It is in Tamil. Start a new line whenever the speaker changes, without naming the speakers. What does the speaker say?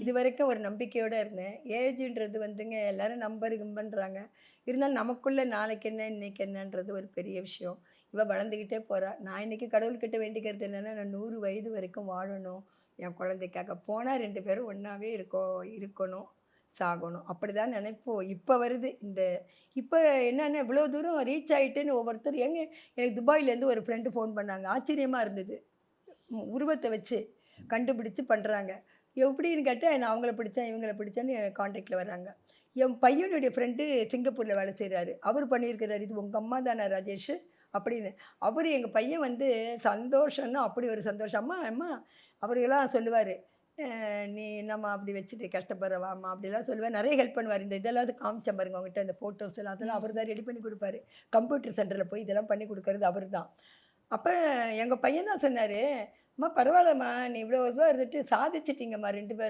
இதுவரைக்கும் ஒரு நம்பிக்கையோடு இருந்தேன். ஏஜ்ன்றது வந்துங்க எல்லாரும் நம்பர் கிம்பன்றாங்க. இருந்தாலும் நமக்குள்ள நாளைக்கு என்ன, இன்னைக்கு என்னன்றது ஒரு பெரிய விஷயம். இவ வளர்ந்துக்கிட்டே போறா. நான் இன்னைக்கு கடவுள்கிட்ட வேண்டிக்கிறது என்னன்னா, நான் 100 வயது வரைக்கும் வாழணும். என் குழந்தைக்காக. போனா 2 பேரும் ஒண்ணாவே இருக்கணும், சாகணும். அப்படிதான் நினைப்போம். இப்ப வருது. இப்ப என்னன்னா இவ்வளோ தூரம் ரீச் ஆயிட்டுன்னு ஒவ்வொருத்தர் எனக்கு துபாயிலேருந்து ஒரு ஃப்ரெண்டு ஃபோன் பண்ணாங்க. ஆச்சரியமா இருந்தது. உருவத்த வச்சு கண்டுபிடிச்சு பண்றாங்க. எப்படின்னு கேட்டா, நான் அவங்கள பிடிச்சேன், இவங்கள பிடிச்சேன்னு கான்டாக்ட்ல வராங்க. என் பையனுடைய ஃப்ரெண்டு சிங்கப்பூர்ல வேலை செய்றாரு. அவரு பண்ணியிருக்கிறாரு. "இது உங்க அம்மா தானா ராஜேஷு?" அப்படின்னு. அவரு எங்க பையன் வந்து சந்தோஷம்னா அப்படி ஒரு சந்தோஷம். "அம்மா, அம்மா" அவருலாம் சொல்லுவாரு. "நீ என்னம்மா அப்படி வச்சுட்டு கஷ்டப்படுற வாம்மா" அப்படிலாம் சொல்லுவாரு. நெறைய ஹெல்ப் பண்ணுவாரு. இதெல்லாம் காமிச்சேன் பாருங்க உங்ககிட்ட இந்த ஃபோட்டோஸ் எல்லாம். அதெல்லாம் அவர்
ம்.
தான் ரெடி பண்ணி குடுப்பாரு. கம்ப்யூட்டர் சென்டர்ல போய் இதெல்லாம் பண்ணி குடுக்கறது அவரு தான். அப்ப எங்க பையன் தான் சொன்னாரு, "அம்மா பரவாயில்லம்மா, நீ இவ்வளோ தூரம் இருந்துட்டு சாதிச்சுட்டீங்கம்மா 2 பேரும்."